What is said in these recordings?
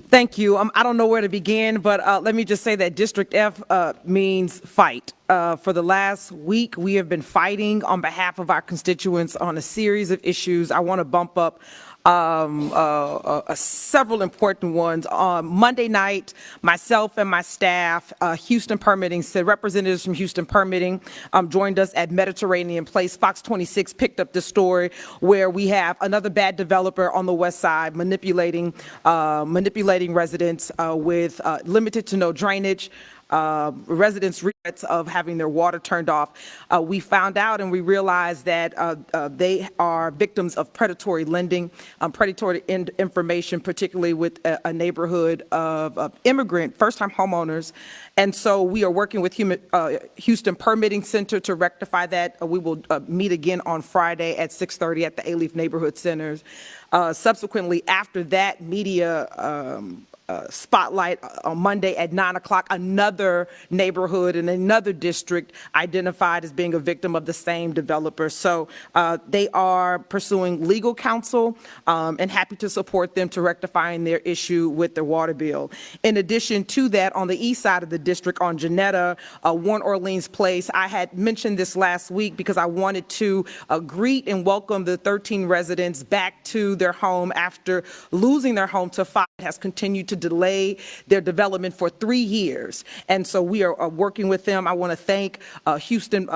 Thank you. I don't know where to begin, but let me just say that District F means fight. For the last week, we have been fighting on behalf of our constituents on a series of issues. I want to bump up several important ones. On Monday night, myself and my staff, Houston Permitting, representatives from Houston Permitting joined us at Mediterranean Place. Fox 26 picked up the story where we have another bad developer on the west side manipulating residents with limited to no drainage. Residents' regrets of having their water turned off. We found out and we realized that they are victims of predatory lending, predatory information, particularly with a neighborhood of immigrant first-time homeowners. And so we are working with Houston Permitting Center to rectify that. We will meet again on Friday at 6:30 at the Alief Neighborhood Centers. Subsequently, after that media spotlight on Monday at 9 o'clock, another neighborhood in another district identified as being a victim of the same developer. So they are pursuing legal counsel and happy to support them to rectifying their issue with their water bill. In addition to that, on the east side of the district on Janetta, 1 Orleans Place, I had mentioned this last week because I wanted to greet and welcome the 13 residents back to their home after losing their home to fire. It has continued to delay their development for 3 years. And so we are working with them. I want to thank Houston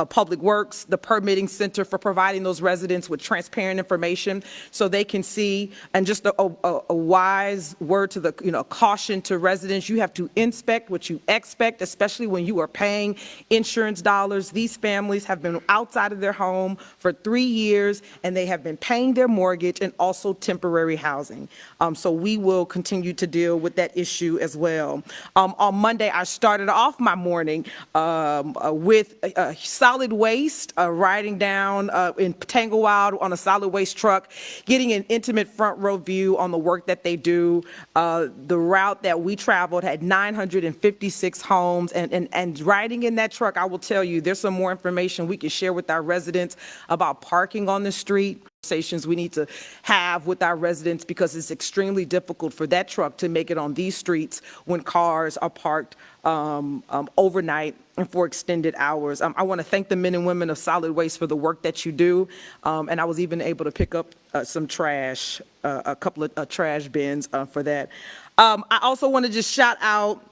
Public Works, the Permitting Center for providing those residents with transparent information so they can see, and just a wise word to the, caution to residents, you have to inspect what you expect, especially when you are paying insurance dollars. These families have been outside of their home for 3 years and they have been paying their mortgage and also temporary housing. So we will continue to deal with that issue as well. On Monday, I started off my morning with solid waste, riding down in Tanglewild on a solid waste truck, getting an intimate front row view on the work that they do. The route that we traveled had 956 homes, and riding in that truck, I will tell you, there's some more information we can share with our residents about parking on the street. Conversations we need to have with our residents because it's extremely difficult for that truck to make it on these streets when cars are parked overnight and for extended hours. I want to thank the men and women of solid waste for the work that you do, and I was even able to pick up some trash, a couple of trash bins for that. I also want to just shout out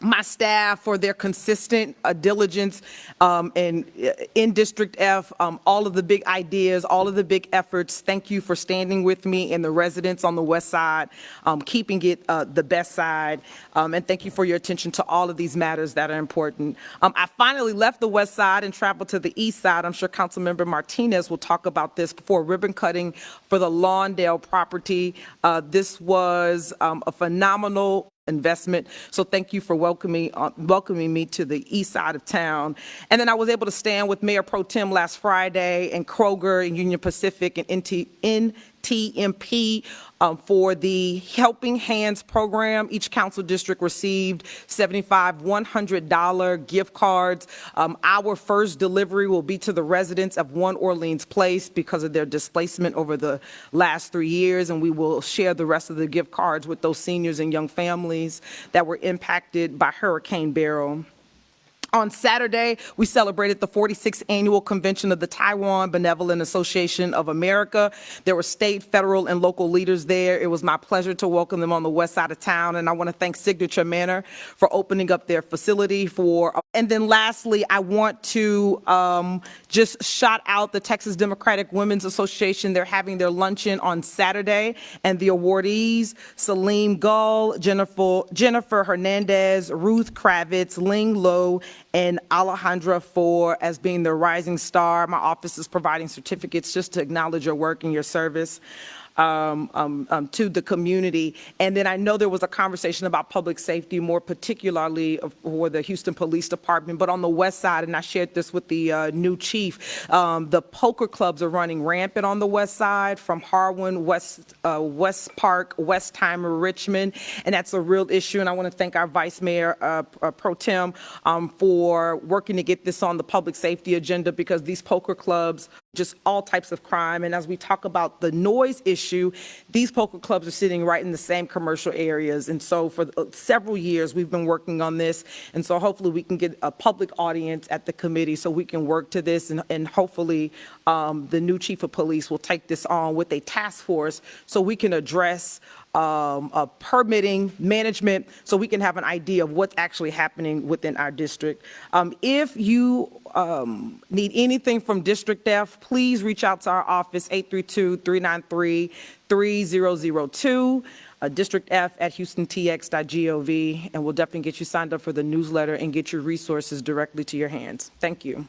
my staff for their consistent diligence and in District F, all of the big ideas, all of the big efforts. Thank you for standing with me and the residents on the west side, keeping it the best side. And thank you for your attention to all of these matters that are important. I finally left the west side and traveled to the east side. I'm sure Councilmember Martinez will talk about this before ribbon cutting for the Lawndale property. This was a phenomenal investment. So thank you for welcoming me to the east side of town. And then I was able to stand with Mayor Pro Tem last Friday and Kroger and Union Pacific and NTMP for the Helping Hands program. Each council district received $75 $100 gift cards. Our first delivery will be to the residents of 1 Orleans Place because of their displacement over the last 3 years, and we will share the rest of the gift cards with those seniors and young families that were impacted by Hurricane Beryl. On Saturday, we celebrated the 46th annual convention of the Taiwan Benevolent Association of America. There were state, federal, and local leaders there. It was my pleasure to welcome them on the west side of town, and I want to thank Signature Manor for opening up their facility and then lastly, I want to just shout out the Texas Democratic Women's Association. They're having their luncheon on Saturday, and the awardees, Salim Gull, Jennifer Hernandez, Ruth Kravitz, Ling Lowe, and Alejandra for as being the rising star. My office is providing certificates just to acknowledge your work and your service to the community. And then I know there was a conversation about public safety, more particularly for the Houston Police Department, but on the west side, and I shared this with the new chief, the poker clubs are running rampant on the west side from Harwin, West Park, Westheimer, Richmond, and that's a real issue. And I want to thank our Vice Mayor Pro Tem for working to get this on the public safety agenda because these poker clubs just all types of crime. And as we talk about the noise issue, these poker clubs are sitting right in the same commercial areas. And so for several years, we've been working on this. And so hopefully we can get a public audience at the committee so we can work to this. And hopefully the new chief of police will take this on with a task force so we can address permitting management, so we can have an idea of what's actually happening within our district. If you need anything from District F, please reach out to our office, 832-393-3002, districtf@houstontx.gov, and we'll definitely get you signed up for the newsletter and get your resources directly to your hands. Thank you.